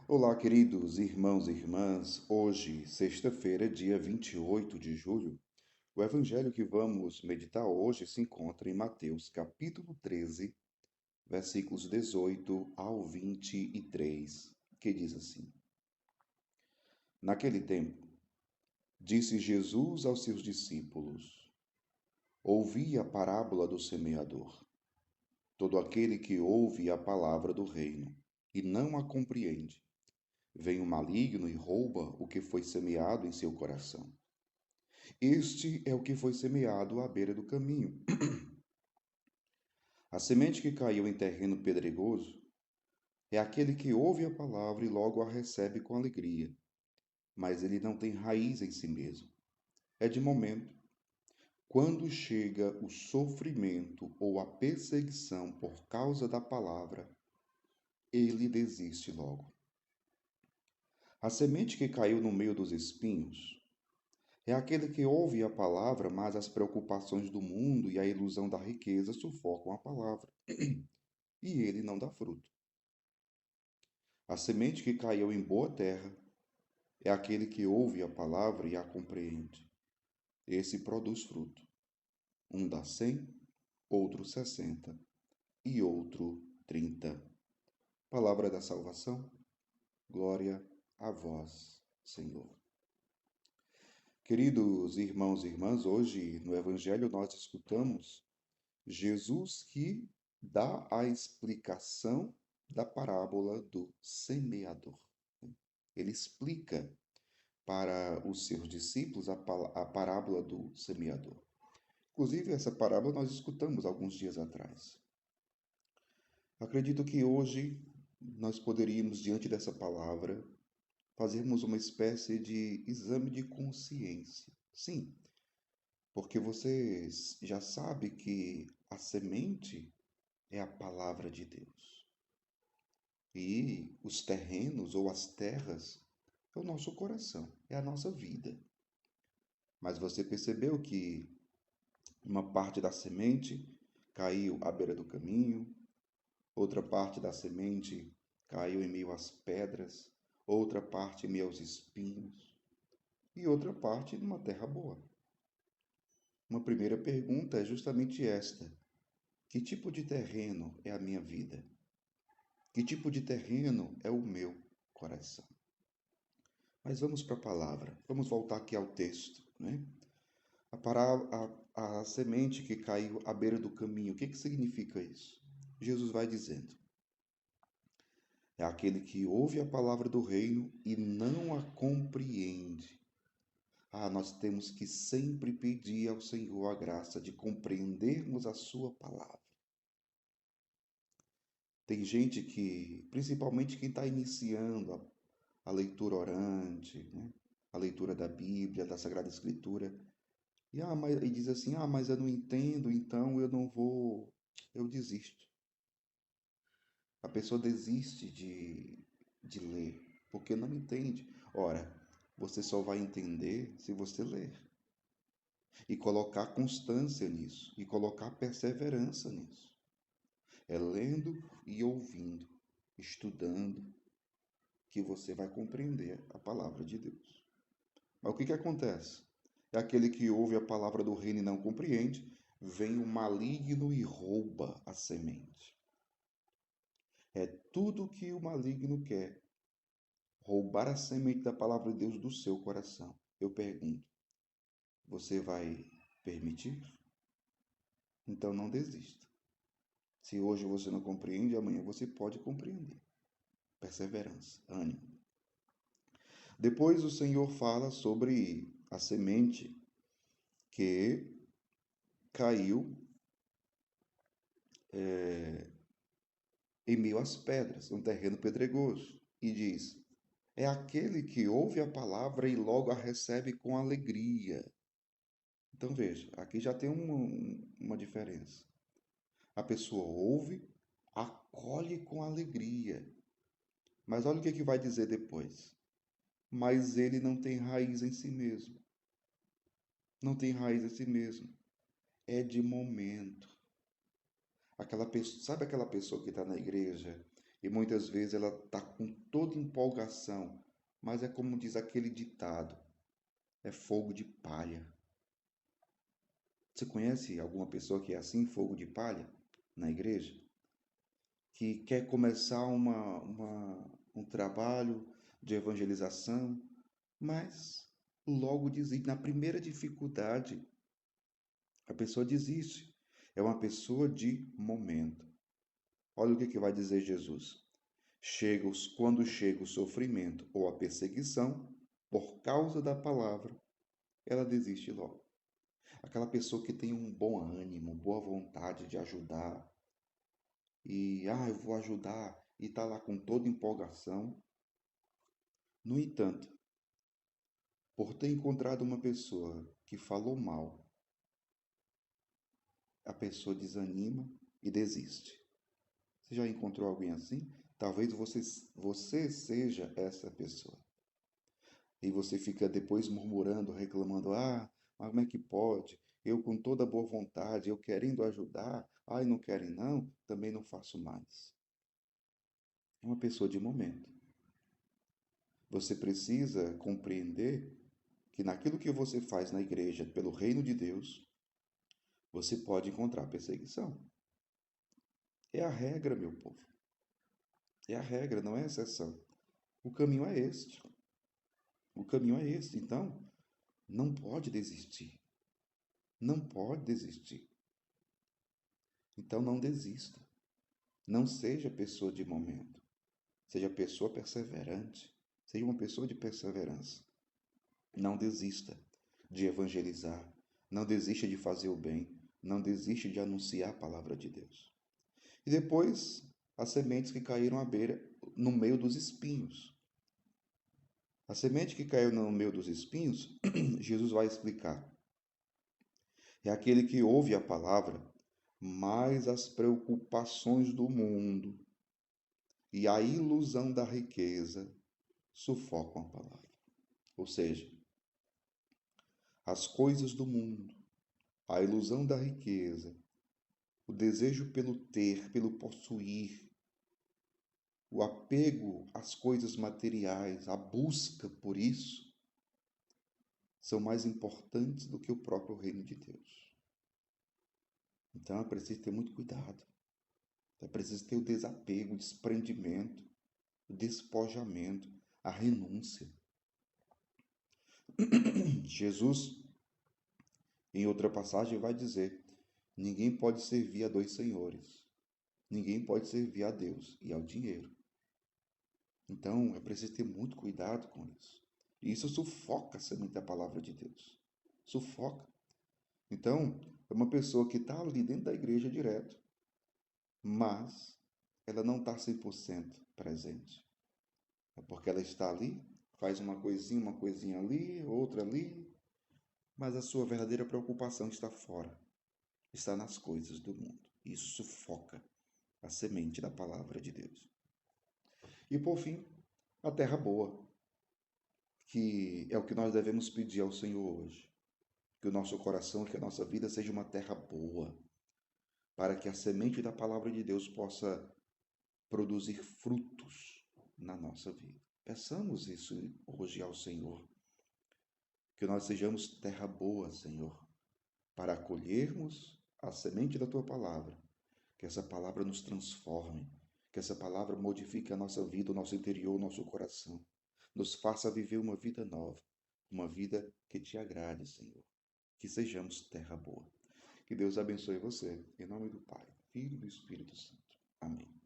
Olá, queridos irmãos e irmãs. Hoje, sexta-feira, dia 28 de julho, o evangelho que vamos meditar hoje se encontra em Mateus, capítulo 13, versículos 18 ao 23, que diz assim: Naquele tempo, disse Jesus aos seus discípulos: Ouvi a parábola do semeador. Todo aquele que ouve a palavra do reino e não a compreende, vem o maligno e rouba o que foi semeado em seu coração. Este é o que foi semeado à beira do caminho. A semente que caiu em terreno pedregoso é aquele que ouve a palavra e logo a recebe com alegria, mas ele não tem raiz em si mesmo. É de momento. Quando chega o sofrimento ou a perseguição por causa da palavra, ele desiste logo. A semente que caiu no meio dos espinhos é aquele que ouve a palavra, mas as preocupações do mundo e a ilusão da riqueza sufocam a palavra, e ele não dá fruto. A semente que caiu em boa terra é aquele que ouve a palavra e a compreende. Esse produz fruto. Um dá 100, outro 60 e outro 30. Palavra da salvação, glória a vós, Senhor. Queridos irmãos e irmãs, hoje no Evangelho nós escutamos Jesus que dá a explicação da parábola do semeador. Ele explica para os seus discípulos a parábola do semeador. Inclusive, essa parábola nós escutamos alguns dias atrás. Acredito que hoje nós poderíamos, diante dessa palavra, fazermos uma espécie de exame de consciência. Sim, porque você já sabe que a semente é a palavra de Deus. E os terrenos ou as terras é o nosso coração, é a nossa vida. Mas você percebeu que uma parte da semente caiu à beira do caminho, outra parte da semente caiu em meio às pedras, outra parte em meio aos espinhos e outra parte numa terra boa. Uma primeira pergunta é justamente esta: que tipo de terreno é a minha vida? Que tipo de terreno é o meu coração? Mas vamos para a palavra. Vamos voltar aqui ao texto, né? A semente que caiu à beira do caminho, o que significa isso? Jesus vai dizendo: é aquele que ouve a palavra do reino e não a compreende. Nós temos que sempre pedir ao Senhor a graça de compreendermos a sua palavra. Tem gente que, principalmente quem está iniciando a leitura orante, né? A leitura da Bíblia, da Sagrada Escritura, e diz assim: mas eu não entendo, então eu não vou, eu desisto. A pessoa desiste de ler, porque não entende. Ora, você só vai entender se você ler. E colocar constância nisso, e colocar perseverança nisso. É lendo e ouvindo, estudando, que você vai compreender a palavra de Deus. Mas o que acontece? É aquele que ouve a palavra do reino e não compreende, vem o maligno e rouba a semente. É tudo que o maligno quer, roubar a semente da palavra de Deus do seu coração. Eu pergunto, você vai permitir? Então não desista. Se hoje você não compreende, amanhã você pode compreender. Perseverança, ânimo. Depois o Senhor fala sobre a semente que caiu em meio às pedras, um terreno pedregoso, e diz: é aquele que ouve a palavra e logo a recebe com alegria. Então veja, aqui já tem uma diferença. A pessoa ouve, acolhe com alegria. Mas olha o que vai dizer depois. Mas ele não tem raiz em si mesmo. Não tem raiz em si mesmo. É de momento. Sabe aquela pessoa que está na igreja e muitas vezes ela está com toda empolgação, mas é como diz aquele ditado, é fogo de palha. Você conhece alguma pessoa que é assim, fogo de palha, na igreja? Que quer começar um trabalho de evangelização, mas logo desiste. Na primeira dificuldade, a pessoa desiste. É uma pessoa de momento. Olha o que vai dizer Jesus. Quando chega o sofrimento ou a perseguição, por causa da palavra, ela desiste logo. Aquela pessoa que tem um bom ânimo, boa vontade de ajudar, eu vou ajudar, e está lá com toda empolgação. No entanto, por ter encontrado uma pessoa que falou mal, a pessoa desanima e desiste. Você já encontrou alguém assim? Talvez você seja essa pessoa. E você fica depois murmurando, reclamando, mas como é que pode? Eu com toda boa vontade, eu querendo ajudar, não querem não, também não faço mais. É uma pessoa de momento. Você precisa compreender que naquilo que você faz na igreja pelo reino de Deus, você pode encontrar perseguição. É a regra, meu povo. É a regra, não é a exceção. O caminho é este. O caminho é este. Então, não pode desistir. Não pode desistir. Então, não desista. Não seja pessoa de momento. Seja pessoa perseverante. Seja uma pessoa de perseverança. Não desista de evangelizar. Não desista de fazer o bem. Não desista de anunciar a palavra de Deus. E depois, as sementes que caíram à beira, no meio dos espinhos. A semente que caiu no meio dos espinhos, Jesus vai explicar. É aquele que ouve a palavra, mas as preocupações do mundo e a ilusão da riqueza sufocam a palavra. Ou seja, as coisas do mundo, a ilusão da riqueza, o desejo pelo ter, pelo possuir, o apego às coisas materiais, a busca por isso, são mais importantes do que o próprio reino de Deus. Então é preciso ter muito cuidado. É preciso ter o desapego, o desprendimento, o despojamento, a renúncia. Jesus, em outra passagem, vai dizer: ninguém pode servir a dois senhores. Ninguém pode servir a Deus e ao dinheiro. Então, é preciso ter muito cuidado com isso. E isso sufoca a semente da palavra de Deus. Sufoca. Então, é uma pessoa que está ali dentro da igreja direto, mas ela não está 100% presente. É porque ela está ali, faz uma coisinha ali, outra ali, mas a sua verdadeira preocupação está fora, está nas coisas do mundo. Isso sufoca a semente da palavra de Deus. E por fim, a terra boa, que é o que nós devemos pedir ao Senhor hoje. Que o nosso coração, que a nossa vida seja uma terra boa, para que a semente da palavra de Deus possa produzir frutos na nossa vida. Peçamos isso hoje ao Senhor. Que nós sejamos terra boa, Senhor, para acolhermos a semente da Tua palavra. Que essa palavra nos transforme, que essa palavra modifique a nossa vida, o nosso interior, o nosso coração. Nos faça viver uma vida nova, uma vida que Te agrade, Senhor. Que sejamos terra boa. Que Deus abençoe você. Em nome do Pai, Filho e do Espírito Santo. Amém.